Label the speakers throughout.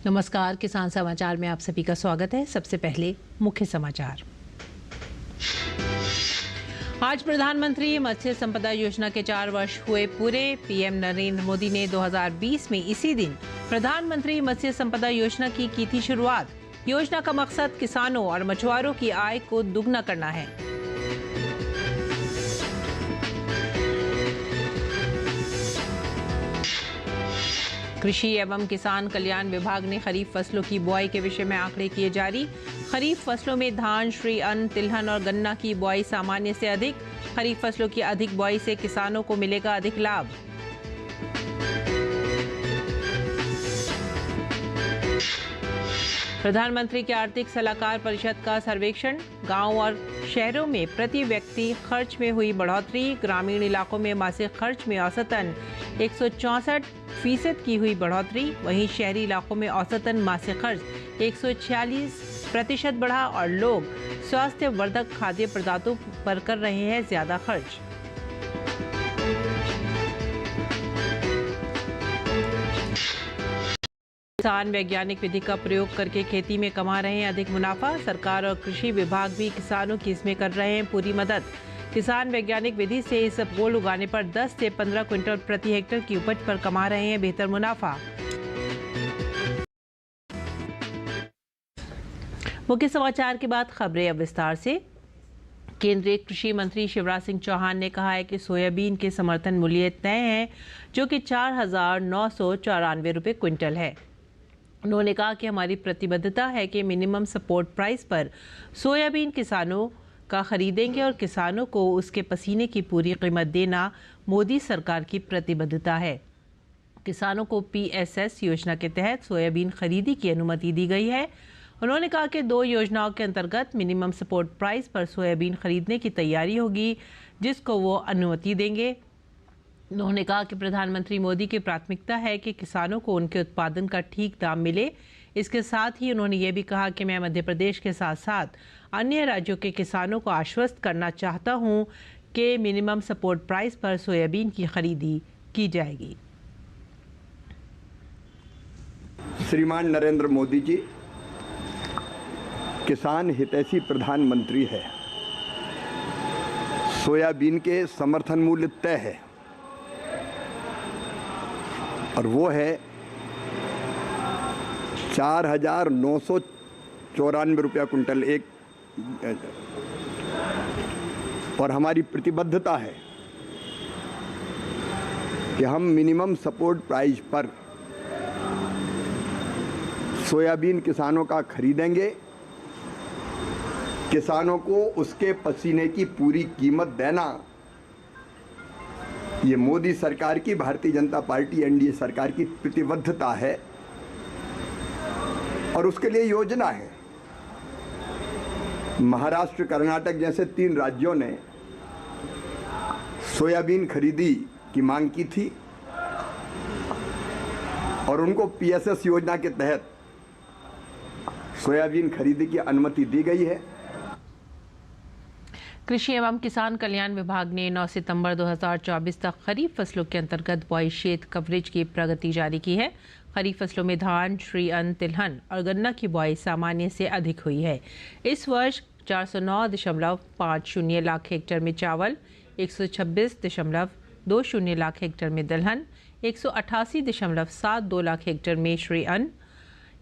Speaker 1: नमस्कार, किसान समाचार में आप सभी का स्वागत है। सबसे पहले मुख्य समाचार। आज प्रधानमंत्री मत्स्य संपदा योजना के 4 वर्ष हुए पूरे। पीएम नरेंद्र मोदी ने 2020 में इसी दिन प्रधानमंत्री मत्स्य संपदा योजना की थी शुरुआत। योजना का मकसद किसानों और मछुआरों की आय को दुगना करना है। कृषि एवं किसान कल्याण विभाग ने खरीफ फसलों की बुआई के विषय में आंकड़े किए जारी। खरीफ फसलों में धान, श्री अन्न, तिलहन और गन्ना की बुआई सामान्य से अधिक। खरीफ फसलों की अधिक बुआई से किसानों को मिलेगा अधिक लाभ। प्रधानमंत्री के आर्थिक सलाहकार परिषद का सर्वेक्षण। गांव और शहरों में प्रति व्यक्ति खर्च में हुई बढ़ोतरी। ग्रामीण इलाकों में मासिक खर्च में औसतन 164% की हुई बढ़ोतरी। वहीं शहरी इलाकों में औसतन मासिक खर्च 146% बढ़ा और लोग स्वास्थ्यवर्धक खाद्य पदार्थों पर कर रहे हैं ज्यादा खर्च। किसान वैज्ञानिक विधि का प्रयोग करके खेती में कमा रहे हैं अधिक मुनाफा। सरकार और कृषि विभाग भी किसानों की इसमें कर रहे हैं पूरी मदद। किसान वैज्ञानिक विधि से इसबगोल उगाने पर 10 से 15 क्विंटल प्रति हेक्टेयर की उपज पर कमा रहे हैं बेहतर मुनाफा। मुख्य समाचार के बाद खबरें अब विस्तार से। केंद्रीय कृषि मंत्री शिवराज सिंह चौहान ने कहा है कि सोयाबीन के समर्थन मूल्य तय है, जो कि 4,994 रुपये क्विंटल है। उन्होंने कहा कि हमारी प्रतिबद्धता है कि मिनिमम सपोर्ट प्राइस पर सोयाबीन किसानों का खरीदेंगे और किसानों को उसके पसीने की पूरी कीमत देना मोदी सरकार की प्रतिबद्धता है। किसानों को PSS योजना के तहत सोयाबीन खरीदी की अनुमति दी गई है। उन्होंने कहा कि 2 योजनाओं के अंतर्गत मिनिमम सपोर्ट प्राइस पर सोयाबीन खरीदने की तैयारी होगी, जिसको वो अनुमति देंगे। उन्होंने कहा कि प्रधानमंत्री मोदी की प्राथमिकता है कि किसानों को उनके उत्पादन का ठीक दाम मिले। इसके साथ ही उन्होंने ये भी कहा कि मैं मध्य प्रदेश के साथ साथ अन्य राज्यों के किसानों को आश्वस्त करना चाहता हूं कि मिनिमम सपोर्ट प्राइस पर सोयाबीन की खरीदी की जाएगी।
Speaker 2: श्रीमान नरेंद्र मोदी जी किसान हितैषी प्रधानमंत्री है। सोयाबीन के समर्थन मूल्य तय है और वो है 4,994 रुपया कुंटल एक। और हमारी प्रतिबद्धता है कि हम मिनिमम सपोर्ट प्राइस पर सोयाबीन किसानों का खरीदेंगे, किसानों को उसके पसीने की पूरी कीमत देना। ये मोदी सरकार की, भारतीय जनता पार्टी NDA सरकार की प्रतिबद्धता है और उसके लिए योजना है। महाराष्ट्र, कर्नाटक जैसे 3 राज्यों ने सोयाबीन खरीदी की मांग की थी और उनको PSS योजना के तहत सोयाबीन खरीदी की अनुमति दी गई है।
Speaker 1: कृषि एवं किसान कल्याण विभाग ने 9 सितंबर 2024 तक खरीफ फसलों के अंतर्गत बुआई क्षेत्र कवरेज की प्रगति जारी की है। खरीफ फसलों में धान, श्री अन्न, तिलहन और गन्ना की बुआई सामान्य से अधिक हुई है। इस वर्ष 409.50 लाख हेक्टेयर में चावल, 126.20 लाख हेक्टेयर में दलहन, 188.72 लाख हेक्टेयर में श्री अन्न,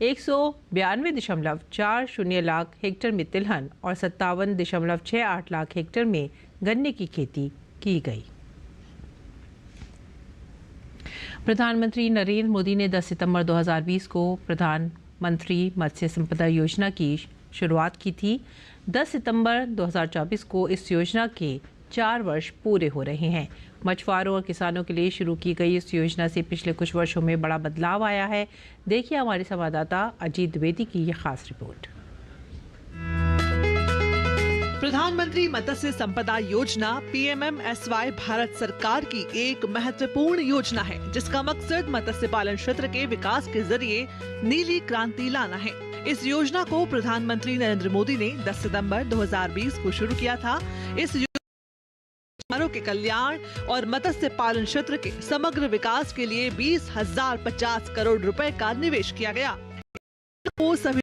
Speaker 1: 192.40 लाख हेक्टेयर में तिलहन और 57.68 लाख हेक्टेयर में गन्ने की खेती की गई। प्रधानमंत्री नरेंद्र मोदी ने 10 सितंबर 2020 को प्रधानमंत्री मत्स्य संपदा योजना की शुरुआत की थी। 10 सितंबर 2024 को इस योजना के 4 वर्ष पूरे हो रहे हैं। मछुआरों और किसानों के लिए शुरू की गई इस योजना से पिछले कुछ वर्षों में बड़ा बदलाव आया है। देखिए हमारे संवाददाता अजीत द्विवेदी की यह खास रिपोर्ट।
Speaker 3: प्रधानमंत्री मत्स्य संपदा योजना PMMSY भारत सरकार की एक महत्वपूर्ण योजना है, जिसका मकसद मत्स्य पालन क्षेत्र के विकास के जरिए नीली क्रांति लाना है। इस योजना को प्रधानमंत्री नरेंद्र मोदी ने 10 सितंबर 2020 को शुरू किया था। इस किसानों के कल्याण और मत्स्य पालन क्षेत्र के समग्र विकास के लिए 20,050 करोड़ रुपए का निवेश किया गया। को सभी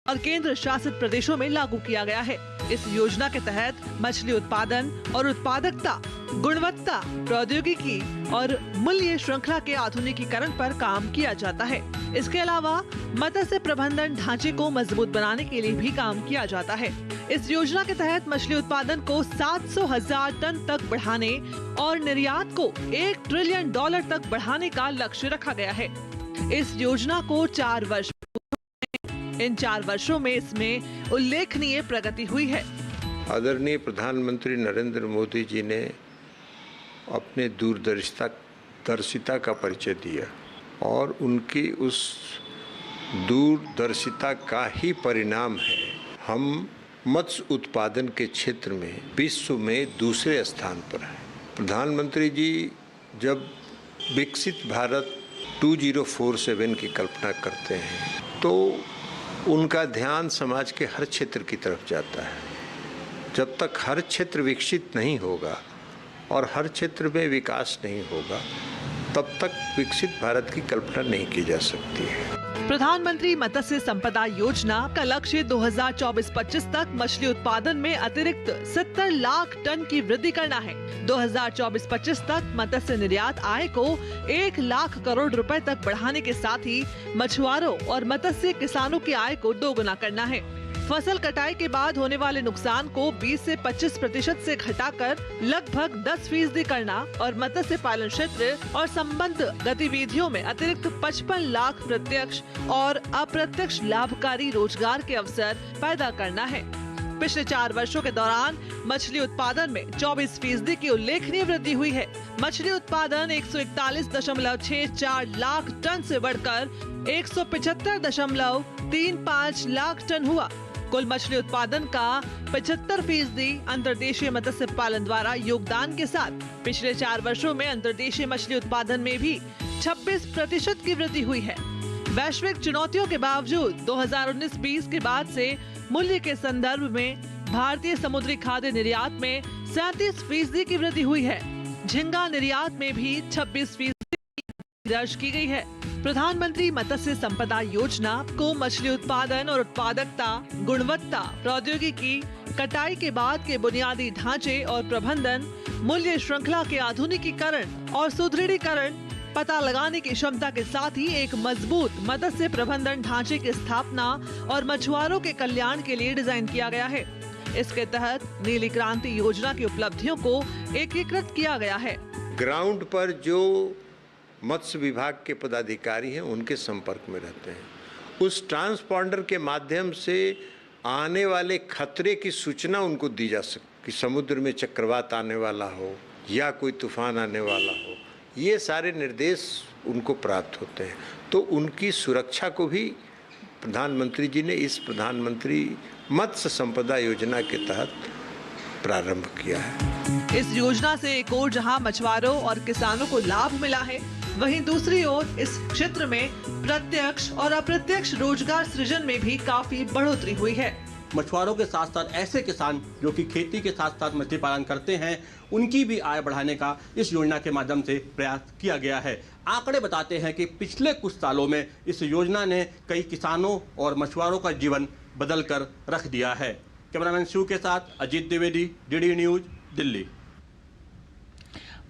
Speaker 3: और केंद्र शासित प्रदेशों में लागू किया गया है। इस योजना के तहत मछली उत्पादन और उत्पादकता, गुणवत्ता, प्रौद्योगिकी और मूल्य श्रृंखला के आधुनिकीकरण पर काम किया जाता है। इसके अलावा मत्स्य प्रबंधन ढांचे को मजबूत बनाने के लिए भी काम किया जाता है। इस योजना के तहत मछली उत्पादन को 700,000 टन तक बढ़ाने और निर्यात को $1 ट्रिलियन तक बढ़ाने का लक्ष्य रखा गया है। इस योजना को 4 वर्ष, इन 4 वर्षों में इसमें उल्लेखनीय प्रगति हुई है।
Speaker 4: आदरणीय प्रधानमंत्री नरेंद्र मोदी जी ने अपने दूरदर्शिता का परिचय दिया और उनकी उस दूरदर्शिता का ही परिणाम है हम मत्स्य उत्पादन के क्षेत्र में विश्व में दूसरे स्थान पर हैं। प्रधानमंत्री जी जब विकसित भारत 2047 की कल्पना करते हैं तो उनका ध्यान समाज के हर क्षेत्र की तरफ जाता है। जब तक हर क्षेत्र विकसित नहीं होगा और हर क्षेत्र में विकास नहीं होगा तब तक विकसित भारत की कल्पना नहीं की जा सकती है।
Speaker 3: प्रधानमंत्री मत्स्य संपदा योजना का लक्ष्य 2024-25 तक मछली उत्पादन में अतिरिक्त 70 लाख टन की वृद्धि करना है। 2024-25 तक मत्स्य निर्यात आय को 1 लाख करोड़ रुपए तक बढ़ाने के साथ ही मछुआरों और मत्स्य किसानों की आय को दोगुना करना है। फसल कटाई के बाद होने वाले नुकसान को 20 से 25% से घटाकर लगभग 10% करना और मत्स्य पालन क्षेत्र और संबद्ध गतिविधियों में अतिरिक्त 55 लाख प्रत्यक्ष और अप्रत्यक्ष लाभकारी रोजगार के अवसर पैदा करना है। पिछले 4 वर्षों के दौरान मछली उत्पादन में 24% की उल्लेखनीय वृद्धि हुई है। मछली उत्पादन 141.64 लाख टन से बढ़कर 175.35 लाख टन हुआ। कुल मछली उत्पादन का 75% अंतर्देशीय मत्स्य पालन द्वारा योगदान के साथ पिछले 4 वर्षों में अंतर्देशीय मछली उत्पादन में भी 26% की वृद्धि हुई है। वैश्विक चुनौतियों के बावजूद 2019-20 के बाद से मूल्य के संदर्भ में भारतीय समुद्री खाद्य निर्यात में 37% की वृद्धि हुई है। झींगा निर्यात में भी 26% दर्ज की गई है। प्रधानमंत्री मत्स्य संपदा योजना को मछली उत्पादन और उत्पादकता, गुणवत्ता, प्रौद्योगिकी, कटाई के बाद के बुनियादी ढांचे और प्रबंधन, मूल्य श्रृंखला के आधुनिकीकरण और सुदृढ़ीकरण, पता लगाने की क्षमता के साथ ही एक मजबूत मत्स्य प्रबंधन ढांचे की स्थापना और मछुआरों के कल्याण के लिए डिजाइन किया गया है। इसके तहत नीली क्रांति योजना की उपलब्धियों को एकीकृत किया गया है।
Speaker 4: ग्राउंड पर जो मत्स्य विभाग के पदाधिकारी हैं उनके संपर्क में रहते हैं। उस ट्रांसपॉन्डर के माध्यम से आने वाले खतरे की सूचना उनको दी जा सकती कि समुद्र में चक्रवात आने वाला हो या कोई तूफान आने वाला हो, ये सारे निर्देश उनको प्राप्त होते हैं। तो उनकी सुरक्षा को भी प्रधानमंत्री जी ने इस प्रधानमंत्री मत्स्य संपदा योजना के तहत प्रारंभ किया है।
Speaker 3: इस योजना से एक ओर जहां मछुआरों और किसानों को लाभ मिला है, वहीं दूसरी ओर इस क्षेत्र में प्रत्यक्ष और अप्रत्यक्ष रोजगार सृजन में भी काफी बढ़ोतरी हुई है।
Speaker 5: मछुआरों के साथ साथ ऐसे किसान जो कि खेती के साथ साथ मछली पालन करते हैं, उनकी भी आय बढ़ाने का इस योजना के माध्यम से प्रयास किया गया है। आंकड़े बताते हैं कि पिछले कुछ सालों में इस योजना ने कई किसानों और मछुआरों का जीवन बदल कर रख दिया है। कैमरामैन शिव के साथ अजीत द्विवेदी, डीडी न्यूज, दिल्ली।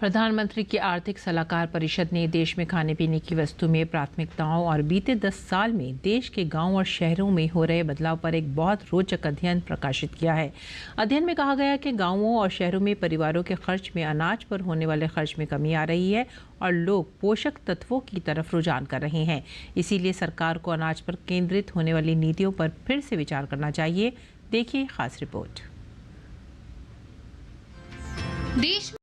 Speaker 1: प्रधानमंत्री की आर्थिक सलाहकार परिषद ने देश में खाने पीने की वस्तु में प्राथमिकताओं और बीते 10 साल में देश के गांव और शहरों में हो रहे बदलाव पर एक बहुत रोचक अध्ययन प्रकाशित किया है। अध्ययन में कहा गया कि गांवों और शहरों में परिवारों के खर्च में अनाज पर होने वाले खर्च में कमी आ रही है और लोग पोषक तत्वों की तरफ रुझान कर रहे हैं। इसीलिए सरकार को अनाज पर केंद्रित होने वाली नीतियों पर फिर से विचार करना चाहिए। देखिए खास रिपोर्ट।
Speaker 6: देश में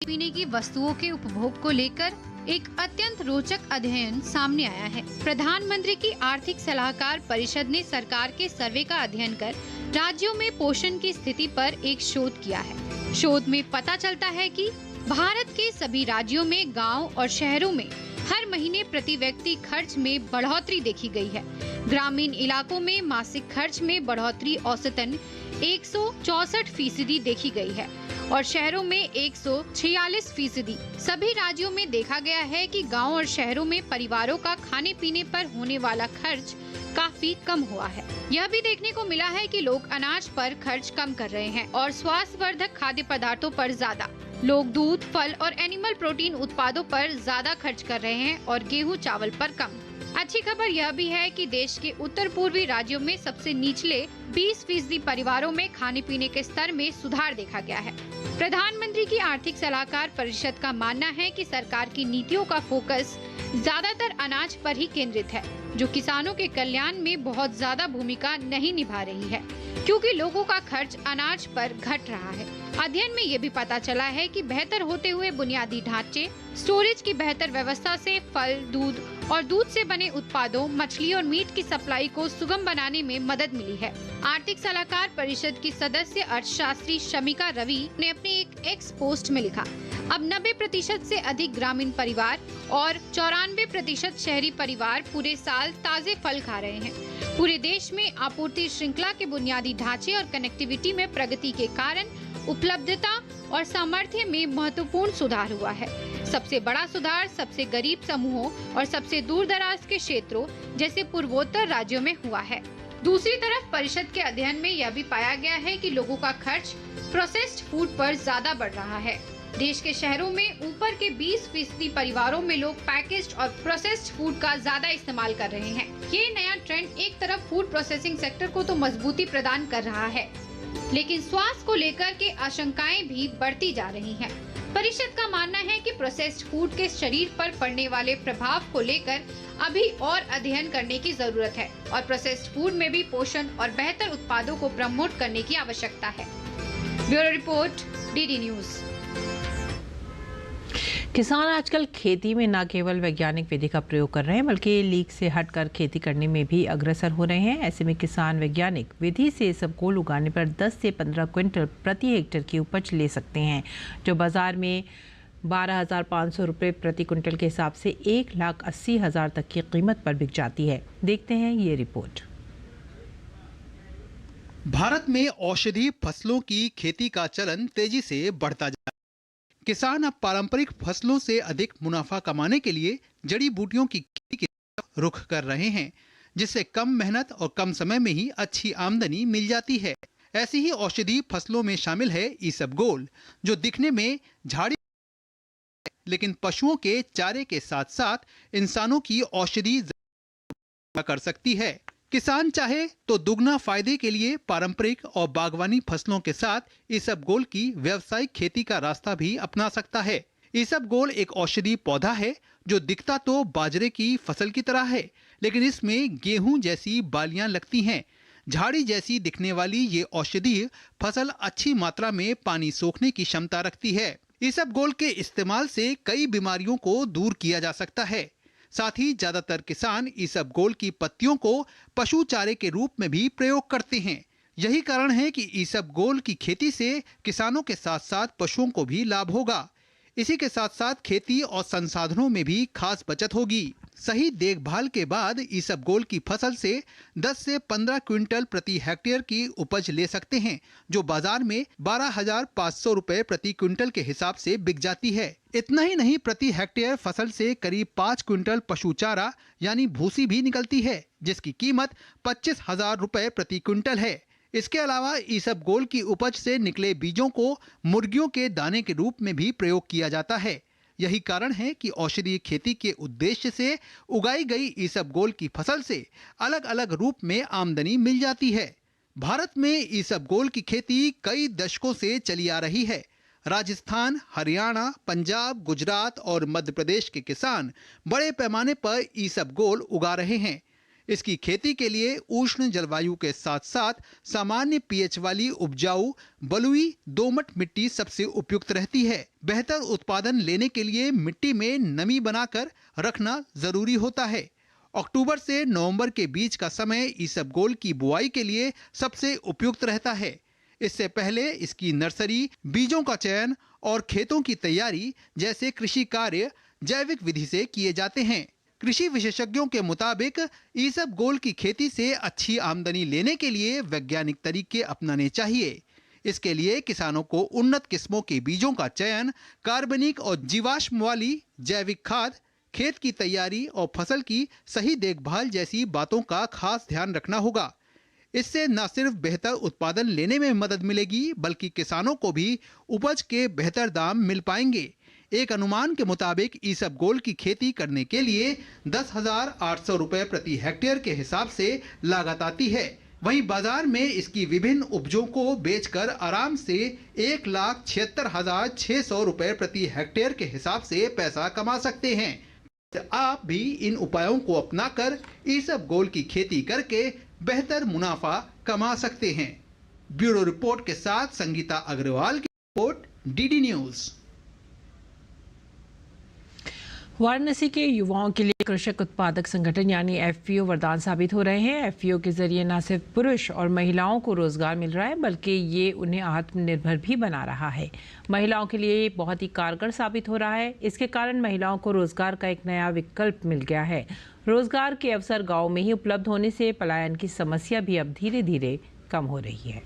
Speaker 6: पीने की वस्तुओं के उपभोग को लेकर एक अत्यंत रोचक अध्ययन सामने आया है। प्रधानमंत्री की आर्थिक सलाहकार परिषद ने सरकार के सर्वे का अध्ययन कर राज्यों में पोषण की स्थिति पर एक शोध किया है। शोध में पता चलता है कि भारत के सभी राज्यों में गांव और शहरों में हर महीने प्रति व्यक्ति खर्च में बढ़ोतरी देखी गई है। ग्रामीण इलाकों में मासिक खर्च में बढ़ोतरी औसतन 164% देखी गई है। और शहरों में 146%। सभी राज्यों में देखा गया है कि गांव और शहरों में परिवारों का खाने पीने पर होने वाला खर्च काफी कम हुआ है। यह भी देखने को मिला है कि लोग अनाज पर खर्च कम कर रहे हैं और स्वास्थ्यवर्धक खाद्य पदार्थों पर ज्यादा। लोग दूध, फल और एनिमल प्रोटीन उत्पादों पर ज्यादा खर्च कर रहे हैं और गेहूं चावल पर कम। अच्छी खबर यह भी है कि देश के उत्तर पूर्वी राज्यों में सबसे निचले 20% परिवारों में खाने पीने के स्तर में सुधार देखा गया है। प्रधानमंत्री की आर्थिक सलाहकार परिषद का मानना है कि सरकार की नीतियों का फोकस ज्यादातर अनाज पर ही केंद्रित है, जो किसानों के कल्याण में बहुत ज्यादा भूमिका नहीं निभा रही है, क्योंकि लोगों का खर्च अनाज पर घट रहा है। अध्ययन में ये भी पता चला है कि बेहतर होते हुए बुनियादी ढांचे, स्टोरेज की बेहतर व्यवस्था से फल, दूध और दूध से बने उत्पादों, मछली और मीट की सप्लाई को सुगम बनाने में मदद मिली है। आर्थिक सलाहकार परिषद की सदस्य अर्थशास्त्री शमिका रवि ने अपने एक एक्स पोस्ट में लिखा, अब 90% से अधिक ग्रामीण परिवार और 94% शहरी परिवार पूरे साल ताजे फल खा रहे हैं। पूरे देश में आपूर्ति श्रृंखला के बुनियादी ढांचे और कनेक्टिविटी में प्रगति के कारण उपलब्धता और सामर्थ्य में महत्वपूर्ण सुधार हुआ है। सबसे बड़ा सुधार सबसे गरीब समूहों और सबसे दूर दराज के क्षेत्रों जैसे पूर्वोत्तर राज्यों में हुआ है। दूसरी तरफ परिषद के अध्ययन में यह भी पाया गया है कि लोगों का खर्च प्रोसेस्ड फूड पर ज्यादा बढ़ रहा है। देश के शहरों में ऊपर के 20% परिवारों में लोग पैकेज्ड और प्रोसेस्ड फूड का ज्यादा इस्तेमाल कर रहे हैं। ये नया ट्रेंड एक तरफ फूड प्रोसेसिंग सेक्टर को तो मजबूती प्रदान कर रहा है, लेकिन स्वास्थ्य को लेकर के आशंकाएं भी बढ़ती जा रही हैं। परिषद का मानना है कि प्रोसेस्ड फूड के शरीर पर पड़ने वाले प्रभाव को लेकर अभी और अध्ययन करने की जरूरत है और प्रोसेस्ड फूड में भी पोषण और बेहतर उत्पादों को प्रमोट करने की आवश्यकता है। Bureau report, DD news.
Speaker 1: किसान आजकल खेती में न केवल वैज्ञानिक विधि का प्रयोग कर रहे हैं, बल्कि लीक से हटकर खेती करने में भी अग्रसर हो रहे हैं। ऐसे में किसान वैज्ञानिक विधि से इसबगोल उगाने पर 10 से 15 क्विंटल प्रति हेक्टेयर की उपज ले सकते हैं, जो बाजार में 12,500 रुपये प्रति क्विंटल के हिसाब से 1,80,000 तक की कीमत पर बिक जाती है। देखते हैं ये रिपोर्ट।
Speaker 7: भारत में औषधीय फसलों की खेती का चलन तेजी से बढ़ता जा रहा है। किसान अब पारंपरिक फसलों से अधिक मुनाफा कमाने के लिए जड़ी बूटियों की खेती की तरफ रुख कर रहे हैं, जिससे कम मेहनत और कम समय में ही अच्छी आमदनी मिल जाती है। ऐसी ही औषधीय फसलों में शामिल है इसबगोल, जो दिखने में झाड़ी लेकिन पशुओं के चारे के साथ साथ इंसानों की औषधि कर सकती है। किसान चाहे तो दुगना फायदे के लिए पारंपरिक और बागवानी फसलों के साथ इसबगोल की व्यावसायिक खेती का रास्ता भी अपना सकता है। इसबगोल एक औषधीय पौधा है जो दिखता तो बाजरे की फसल की तरह है, लेकिन इसमें गेहूं जैसी बालियां लगती हैं। झाड़ी जैसी दिखने वाली ये औषधीय फसल अच्छी मात्रा में पानी सोखने की क्षमता रखती है। इसबगोल के इस्तेमाल से कई बीमारियों को दूर किया जा सकता है। साथ ही ज्यादातर किसान इसबगोल की पत्तियों को पशु चारे के रूप में भी प्रयोग करते हैं। यही कारण है कि इसबगोल की खेती से किसानों के साथ साथ पशुओं को भी लाभ होगा। इसी के साथ साथ खेती और संसाधनों में भी खास बचत होगी। सही देखभाल के बाद इसबगोल की फसल से 10 से 15 क्विंटल प्रति हेक्टेयर की उपज ले सकते हैं, जो बाजार में 12,500 रुपए प्रति क्विंटल के हिसाब से बिक जाती है। इतना ही नहीं, प्रति हेक्टेयर फसल से करीब 5 क्विंटल पशु चारा यानी भूसी भी निकलती है, जिसकी कीमत 25,000 रुपए प्रति क्विंटल है। इसके अलावा इसबगोल की उपज से निकले बीजों को मुर्गियों के दाने के रूप में भी प्रयोग किया जाता है। यही कारण है कि औषधीय खेती के उद्देश्य से उगाई गई इसबगोल की फसल से अलग अलग रूप में आमदनी मिल जाती है। भारत में इसबगोल की खेती कई दशकों से चली आ रही है। राजस्थान, हरियाणा, पंजाब, गुजरात और मध्य प्रदेश के किसान बड़े पैमाने पर इसबगोल उगा रहे हैं। इसकी खेती के लिए उष्ण जलवायु के साथ साथ सामान्य पीएच वाली उपजाऊ बलुई दोमट मिट्टी सबसे उपयुक्त रहती है। बेहतर उत्पादन लेने के लिए मिट्टी में नमी बनाकर रखना जरूरी होता है। अक्टूबर से नवंबर के बीच का समय इसबगोल की बुआई के लिए सबसे उपयुक्त रहता है। इससे पहले इसकी नर्सरी, बीजों का चयन और खेतों की तैयारी जैसे कृषि कार्य जैविक विधि से किए जाते हैं। कृषि विशेषज्ञों के मुताबिक इसबगोल की खेती से अच्छी आमदनी लेने के लिए वैज्ञानिक तरीके अपनाने चाहिए। इसके लिए किसानों को उन्नत किस्मों के बीजों का चयन, कार्बनिक और जीवाश्म वाली जैविक खाद, खेत की तैयारी और फसल की सही देखभाल जैसी बातों का खास ध्यान रखना होगा। इससे न सिर्फ बेहतर उत्पादन लेने में मदद मिलेगी, बल्कि किसानों को भी उपज के बेहतर दाम मिल पाएंगे। एक अनुमान के मुताबिक ईसबगोल की खेती करने के लिए 10,800 रुपए प्रति हेक्टेयर के हिसाब से लागत आती है। वहीं बाजार में इसकी विभिन्न उपजों को बेचकर आराम से 1,76,600 रुपए प्रति हेक्टेयर के हिसाब से पैसा कमा सकते हैं। आप भी इन उपायों को अपनाकर ईसबगोल की खेती करके बेहतर मुनाफा कमा सकते हैं। ब्यूरो रिपोर्ट के साथ संगीता अग्रवाल की रिपोर्ट, डीडी न्यूज।
Speaker 1: वाराणसी के युवाओं के लिए कृषक उत्पादक संगठन यानी एफपीओ वरदान साबित हो रहे हैं। एफपीओ के जरिए न सिर्फ पुरुष और महिलाओं को रोजगार मिल रहा है, बल्कि ये उन्हें आत्मनिर्भर भी बना रहा है। महिलाओं के लिए ये बहुत ही कारगर साबित हो रहा है। इसके कारण महिलाओं को रोजगार का एक नया विकल्प मिल गया है। रोजगार के अवसर गाँव में ही उपलब्ध होने से पलायन की समस्या भी अब धीरे धीरे कम हो रही है।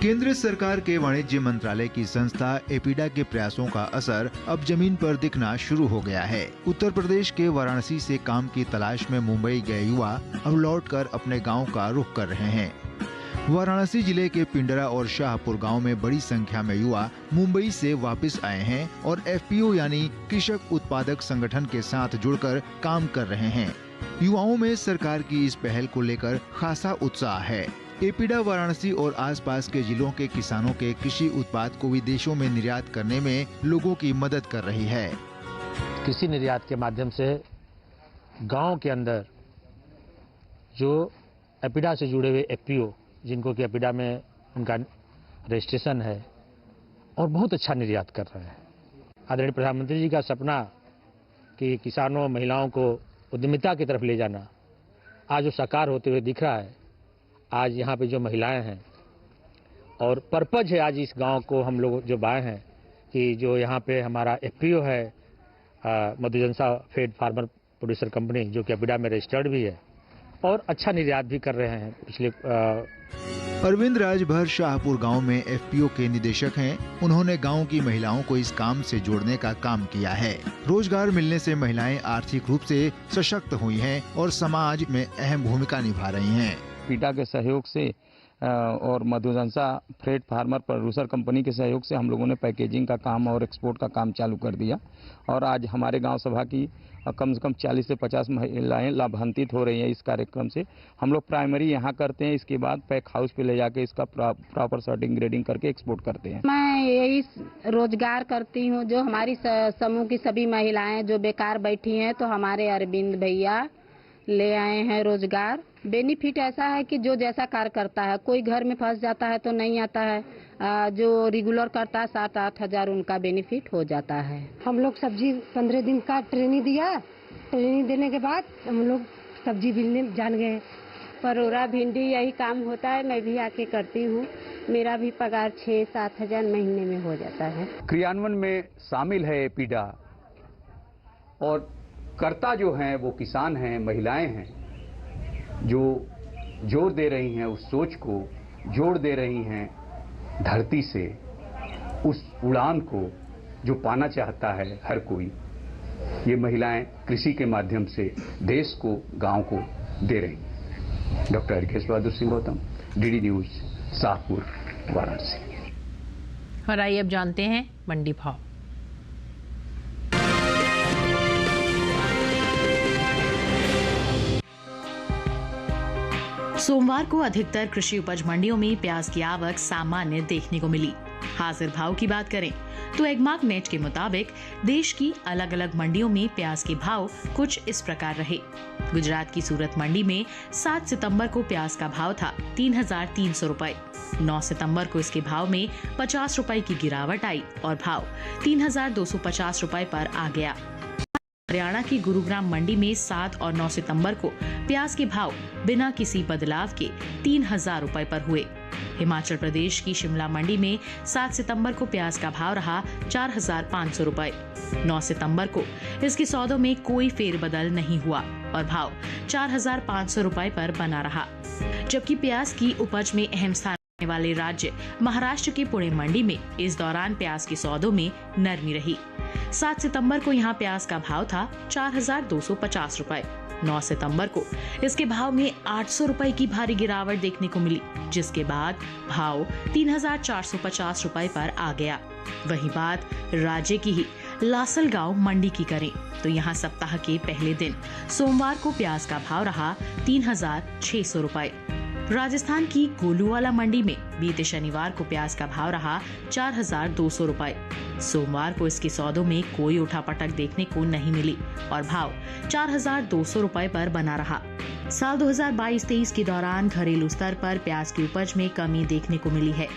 Speaker 8: केंद्र सरकार के वाणिज्य मंत्रालय की संस्था एपीडा के प्रयासों का असर अब जमीन पर दिखना शुरू हो गया है। उत्तर प्रदेश के वाराणसी से काम की तलाश में मुंबई गए युवा अब लौटकर अपने गांव का रुख कर रहे हैं। वाराणसी जिले के पिंडरा और शाहपुर गांव में बड़ी संख्या में युवा मुंबई से वापस आए हैं और एफपीओ यानी कृषक उत्पादक संगठन के साथ जुड़कर काम कर रहे हैं। युवाओं में सरकार की इस पहल को लेकर खासा उत्साह है। एपीडा वाराणसी और आसपास के जिलों के किसानों के कृषि उत्पाद को विदेशों में निर्यात करने में लोगों की मदद कर रही है।
Speaker 9: कृषि निर्यात के माध्यम से गांव के अंदर जो एपीडा से जुड़े हुए एफपीओ, जिनको कि एपीडा में उनका रजिस्ट्रेशन है, और बहुत अच्छा निर्यात कर रहे हैं। आदरणीय प्रधानमंत्री जी का सपना कि किसानों, महिलाओं को उद्यमिता की तरफ ले जाना आज जो साकार होते हुए दिख रहा है। आज यहाँ पे जो महिलाएं हैं और पर्पज है, आज इस गांव को हम लोग जो बाए हैं कि जो यहाँ पे हमारा एफपीओ है, मधुजनसा फेड फार्मर प्रोड्यूसर कंपनी, जो कि एपीडा में रजिस्टर्ड भी है और अच्छा निर्यात भी कर रहे हैं। पिछले
Speaker 8: अरविंद राजभर शाहपुर गांव में एफपीओ के निदेशक हैं। उन्होंने गांव की महिलाओं को इस काम से जोड़ने का काम किया है। रोजगार मिलने से महिलाएं आर्थिक रूप से सशक्त हुई हैं और समाज में अहम भूमिका निभा रही हैं।
Speaker 10: एपीडा के सहयोग से और मधुजनसा फ्रेड फार्मर प्रोड्यूसर कंपनी के सहयोग से हम लोगों ने पैकेजिंग का काम और एक्सपोर्ट का काम चालू कर दिया और आज हमारे गांव सभा की कम से कम 40 से 50 महिलाएं लाभान्वित हो रही हैं इस कार्यक्रम से। हम लोग प्राइमरी यहाँ करते हैं, इसके बाद पैक हाउस पे ले जाके इसका प्रॉपर सॉर्टिंग ग्रेडिंग करके एक्सपोर्ट करते हैं।
Speaker 11: मैं यही रोजगार करती हूँ। जो हमारी समूह की सभी महिलाएं जो बेकार बैठी हैं, तो हमारे अरविंद भैया ले आए हैं रोजगार। बेनिफिट ऐसा है कि जो जैसा कार्य करता है, कोई घर में फंस जाता है तो नहीं आता है, जो रेगुलर करता है 7-8 हजार उनका बेनिफिट हो जाता है।
Speaker 12: हम लोग सब्जी 15 दिन का ट्रेनिंग दिया। ट्रेनिंग देने के बाद हम लोग सब्जी बिनने जान गए।
Speaker 11: परोरा भिंडी यही काम होता है, मैं भी आके करती हूँ। मेरा भी पगार 6-7 हजार महीने में हो जाता है।
Speaker 13: क्रियान्वयन में शामिल है एपीडा और कर्ता जो हैं वो किसान हैं, महिलाएं हैं, जो जोर दे रही हैं उस सोच को, जोड़ दे रही हैं धरती से उस उड़ान को जो पाना चाहता है हर कोई। ये महिलाएं कृषि के माध्यम से देश को, गांव को दे रही हैं। Doctor Harkesh Bahadur Singh Gautam, DD news, Shahpur, Varanasi.
Speaker 1: और आइए अब जानते हैं मंडी भाव।
Speaker 14: सोमवार को अधिकतर कृषि उपज मंडियों में प्याज की आवक सामान्य देखने को मिली। हाजिर भाव की बात करें तो एगमार्क नेट के मुताबिक देश की अलग अलग मंडियों में प्याज के भाव कुछ इस प्रकार रहे। गुजरात की सूरत मंडी में 7 सितंबर को प्याज का भाव था 3,300 रुपए। 9 सितंबर को इसके भाव में 50 रुपए की गिरावट आई और भाव 3,250 रुपए पर आ गया। हरियाणा की गुरुग्राम मंडी में 7 और 9 सितंबर को प्याज के भाव बिना किसी बदलाव के 3,000 रुपए पर हुए। हिमाचल प्रदेश की शिमला मंडी में 7 सितंबर को प्याज का भाव रहा 4,500 रुपए। 9 सितंबर को इसके सौदों में कोई फेरबदल नहीं हुआ और भाव 4,500 रुपए पर बना रहा। जबकि प्याज की उपज में अहम स्थान वाले राज्य महाराष्ट्र के पुणे मंडी में इस दौरान प्याज के सौदों में नरमी रही। 7 सितंबर को यहां प्याज का भाव था 4,250 रुपए। 9 सितंबर को इसके भाव में 800 रुपए की भारी गिरावट देखने को मिली, जिसके बाद भाव 3,450 रुपए पर आ गया। वही बात राज्य की ही लासलगांव मंडी की करें तो यहाँ सप्ताह के पहले दिन सोमवार को प्याज का भाव रहा 3,600 रुपए। राजस्थान की गोलूवाला मंडी में बीते शनिवार को प्याज का भाव रहा 4,200 रुपए। सोमवार को इसके सौदों में कोई उठापटक देखने को नहीं मिली और भाव 4,200 रुपए पर बना रहा। साल 2022-23 के दौरान घरेलू स्तर पर प्याज की उपज में कमी देखने को मिली है।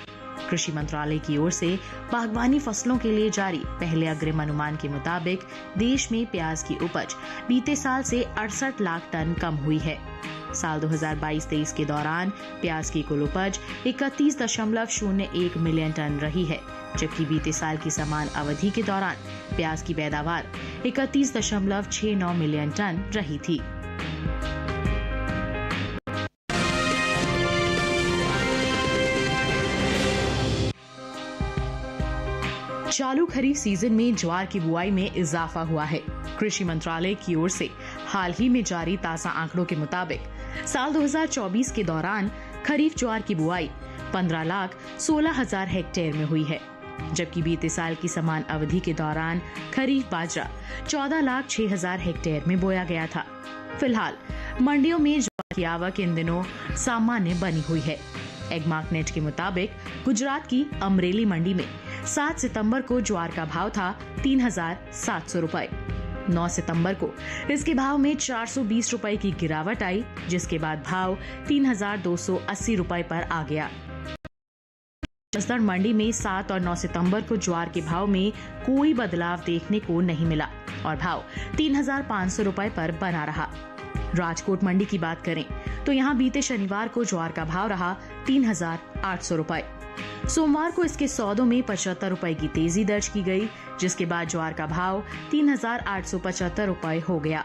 Speaker 14: कृषि मंत्रालय की ओर से बागवानी फसलों के लिए जारी पहले अग्रिम अनुमान के मुताबिक देश में प्याज की उपज बीते साल से 68 लाख टन कम हुई है। साल 2022-23 के दौरान प्याज की कुल उपज 31.01 मिलियन टन रही है, जबकि बीते साल की समान अवधि के दौरान प्याज की पैदावार 31.69 मिलियन टन रही थी। चालू खरीफ सीजन में ज्वार की बुआई में इजाफा हुआ है। कृषि मंत्रालय की ओर से हाल ही में जारी ताजा आंकड़ों के मुताबिक साल 2024 के दौरान खरीफ ज्वार की बुआई 15,16,000 हेक्टेयर में हुई है, जबकि बीते साल की समान अवधि के दौरान खरीफ बाजरा 14,06,000 हेक्टेयर में बोया गया था। फिलहाल मंडियों में ज्वार की आवक इन दिनों सामान्य बनी हुई है। एगमार्कनेट के मुताबिक गुजरात की अमरेली मंडी में 7 सितंबर को ज्वार का भाव था 3,700 रुपए। 9 सितंबर को इसके भाव में 420 रुपए की गिरावट आई, जिसके बाद भाव 3,280 रुपए पर आ गया। जसदण मंडी में 7 और 9 सितंबर को ज्वार के भाव में कोई बदलाव देखने को नहीं मिला और भाव 3,500 रुपए पर बना रहा। राजकोट मंडी की बात करें तो यहाँ बीते शनिवार को ज्वार का भाव रहा 3,800 रुपए। सोमवार को इसके सौदों में 75 रुपए की तेजी दर्ज की गई, जिसके बाद ज्वार का भाव 3,875 रुपए हो गया।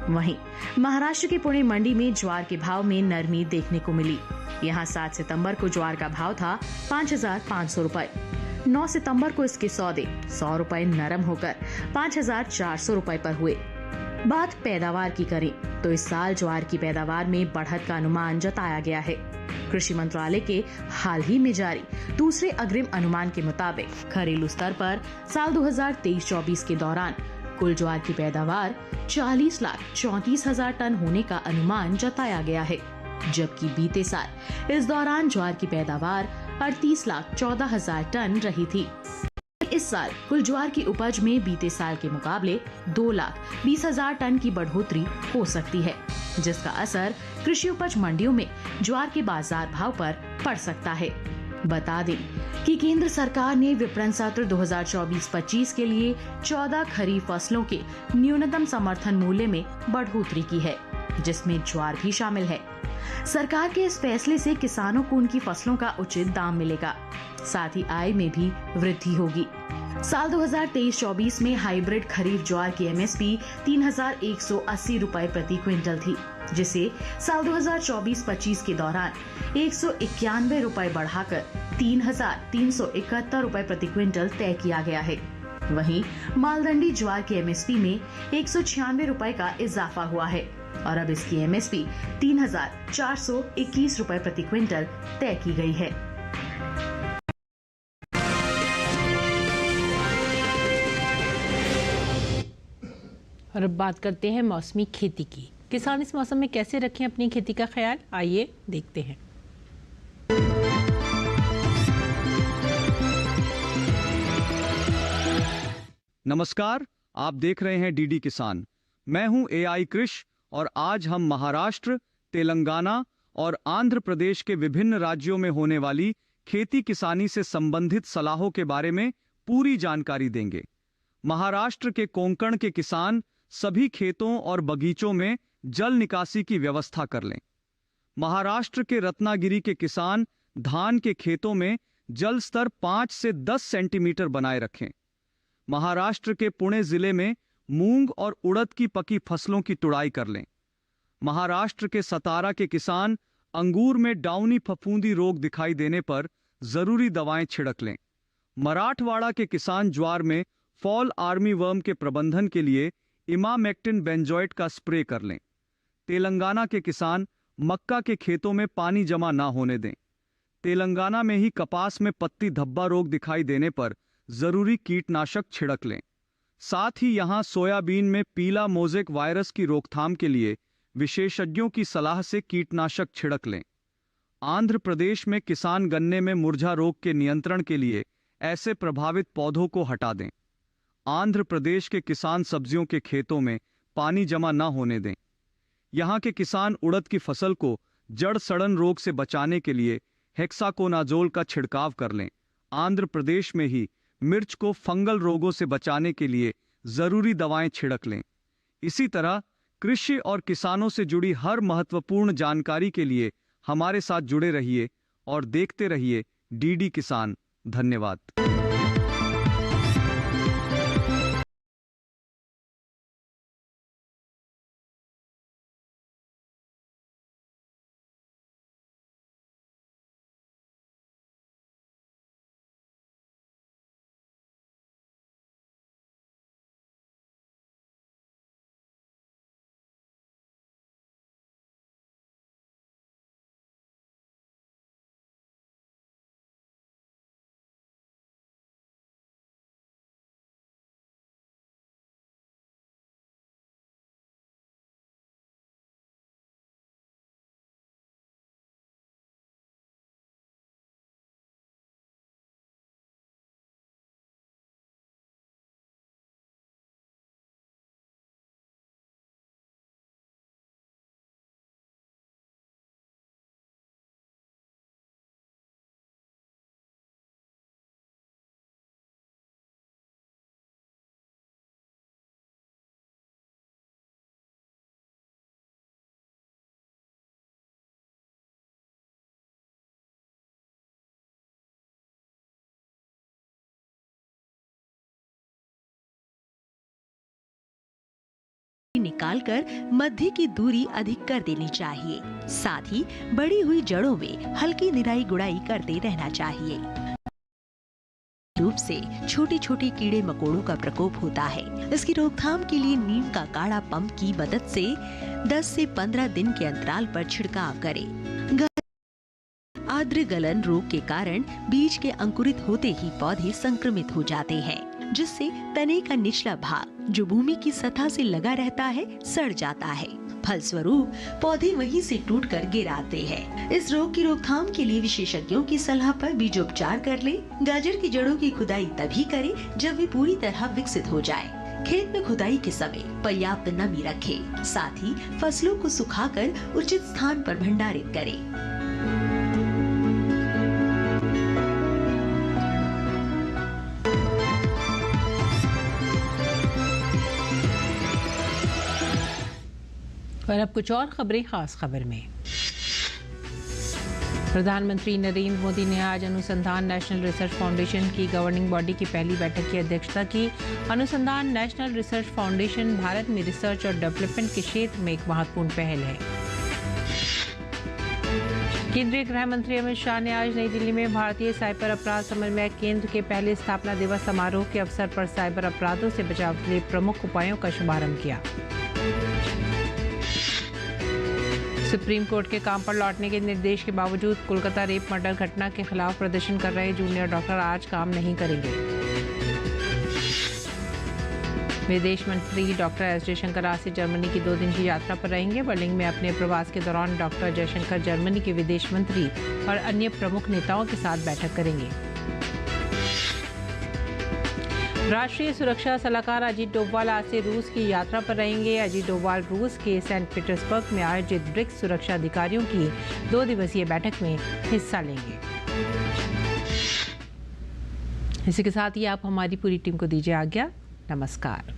Speaker 14: वहीं महाराष्ट्र के पुणे मंडी में ज्वार के भाव में नरमी देखने को मिली। यहाँ 7 सितंबर को ज्वार का भाव था 5,500 रुपए। 9 सितंबर को इसके सौदे 100 रुपए नरम होकर 5,400 रुपए पर हुए। बात पैदावार की करें तो इस साल ज्वार की पैदावार में बढ़त का अनुमान जताया गया है। कृषि मंत्रालय के हाल ही में जारी दूसरे अग्रिम अनुमान के मुताबिक घरेलू स्तर पर साल 2023-24 के दौरान कुल ज्वार की पैदावार 40,34,000 टन होने का अनुमान जताया गया है, जबकि बीते साल इस दौरान ज्वार की पैदावार 38,14,000 टन रही थी। इस साल कुल ज्वार की उपज में बीते साल के मुकाबले 2,20,000 टन की बढ़ोतरी हो सकती है, जिसका असर कृषि उपज मंडियों में ज्वार के बाजार भाव पर पड़ सकता है। बता दें कि केंद्र सरकार ने विपणन सत्र 2024-25 के लिए 14 खरीफ फसलों के न्यूनतम समर्थन मूल्य में बढ़ोतरी की है, जिसमें ज्वार भी शामिल है। सरकार के इस फैसले से किसानों को उनकी फसलों का उचित दाम मिलेगा, साथ ही आय में भी वृद्धि होगी। साल 2023-24 में हाइब्रिड खरीफ ज्वार की एमएसपी 3,180 रुपए प्रति क्विंटल थी, जिसे साल 2024-25 के दौरान 191 रुपए बढ़ाकर 3,371 रुपए प्रति क्विंटल तय किया गया है। वहीं मालदंडी ज्वार की एमएसपी में 196 रुपए का इजाफा हुआ है और अब इसकी एमएसपी 3,421 रुपए प्रति क्विंटल तय की गई है।
Speaker 1: और अब बात करते हैं मौसमी खेती की। किसान इस मौसम में कैसे रखें अपनी खेती का ख्याल, आइए देखते हैं।
Speaker 15: नमस्कार, आप देख रहे हैं डीडी किसान। मैं हूं एआई कृष और आज हम महाराष्ट्र, तेलंगाना और आंध्र प्रदेश के विभिन्न राज्यों में होने वाली खेती किसानी से संबंधित सलाहों के बारे में पूरी जानकारी देंगे। महाराष्ट्र के कोंकण के किसान सभी खेतों और बगीचों में जल निकासी की व्यवस्था कर लें। महाराष्ट्र के रत्नागिरी के किसान धान के खेतों में जल स्तर 5 से 10 सेंटीमीटर बनाए रखें। महाराष्ट्र के पुणे जिले में मूंग और उड़द की पकी फसलों की तुड़ाई कर लें। महाराष्ट्र के सतारा के किसान अंगूर में डाउनी फफूंदी रोग दिखाई देने पर जरूरी दवाएं छिड़क लें। मराठवाड़ा के किसान ज्वार में फॉल आर्मी वर्म के प्रबंधन के लिए इमामेक्टिन बेंजोएट का स्प्रे कर लें। तेलंगाना के किसान मक्का के खेतों में पानी जमा ना होने दें। तेलंगाना में ही कपास में पत्ती धब्बा रोग दिखाई देने पर जरूरी कीटनाशक छिड़क लें। साथ ही यहां सोयाबीन में पीला मोज़ेक वायरस की रोकथाम के लिए विशेषज्ञों की सलाह से कीटनाशक छिड़क लें। आंध्र प्रदेश में किसान गन्ने में मुरझा रोग के नियंत्रण के लिए ऐसे प्रभावित पौधों को हटा दें। आंध्र प्रदेश के किसान सब्जियों के खेतों में पानी जमा न होने दें। यहां के किसान उड़द की फसल को जड़ सड़न रोग से बचाने के लिए हेक्साकोनाजोल का छिड़काव कर लें। आंध्र प्रदेश में ही मिर्च को फंगल रोगों से बचाने के लिए जरूरी दवाएं छिड़क लें। इसी तरह कृषि और किसानों से जुड़ी हर महत्वपूर्ण जानकारी के लिए हमारे साथ जुड़े रहिए और देखते रहिए डीडी किसान। धन्यवाद।
Speaker 16: निकालकर मध्य की दूरी अधिक कर देनी चाहिए। साथ ही बढ़ी हुई जड़ों में हल्की निराई गुड़ाई करते रहना चाहिए। रूप से छोटे छोटे कीड़े मकोड़ों का प्रकोप होता है। इसकी रोकथाम के लिए नीम का काढ़ा पंप की मदद से 10 से 15 दिन के अंतराल पर छिड़काव करें। आर्द्र गलन रोग के कारण बीज के अंकुरित होते ही पौधे संक्रमित हो जाते हैं, जिससे तने का निचला भाग जो भूमि की सतह से लगा रहता है सड़ जाता है। फलस्वरूप पौधे वहीं से टूटकर गिर आते हैं। इस रोग की रोकथाम के लिए विशेषज्ञों की सलाह पर बीजोपचार कर ले। गाजर की जड़ों की खुदाई तभी करें जब वे पूरी तरह विकसित हो जाए। खेत में खुदाई के समय पर्याप्त नमी रखें। साथ ही फसलों को सुखाकर उचित स्थान पर भंडारित करें।
Speaker 1: और अब कुछ और खबरें खास खबर में। प्रधानमंत्री नरेंद्र मोदी ने आज अनुसंधान नेशनल रिसर्च फाउंडेशन की गवर्निंग बॉडी की पहली बैठक की अध्यक्षता की। अनुसंधान नेशनल रिसर्च फाउंडेशन भारत में रिसर्च और डेवलपमेंट के क्षेत्र में एक महत्वपूर्ण पहल है। केंद्रीय गृह मंत्री अमित शाह ने आज नई दिल्ली में भारतीय साइबर अपराध समन्वय केंद्र के पहले स्थापना दिवस समारोह के अवसर पर साइबर अपराधों से बचाव के लिए प्रमुख उपायों का शुभारंभ किया। सुप्रीम कोर्ट के काम पर लौटने के निर्देश के बावजूद कोलकाता रेप मर्डर घटना के खिलाफ प्रदर्शन कर रहे जूनियर डॉक्टर आज काम नहीं करेंगे। विदेश मंत्री डॉक्टर एस जयशंकर आज से जर्मनी की 2 दिन की यात्रा पर रहेंगे। बर्लिन में अपने प्रवास के दौरान डॉक्टर जयशंकर जर्मनी के विदेश मंत्री और अन्य प्रमुख नेताओं के साथ बैठक करेंगे। राष्ट्रीय सुरक्षा सलाहकार अजीत डोभाल आज से रूस की यात्रा पर रहेंगे। अजीत डोभाल रूस के सेंट पीटर्सबर्ग में आयोजित ब्रिक्स सुरक्षा अधिकारियों की 2 दिवसीय बैठक में हिस्सा लेंगे। इसी के साथ ही आप हमारी पूरी टीम को दीजिए आज्ञा। नमस्कार।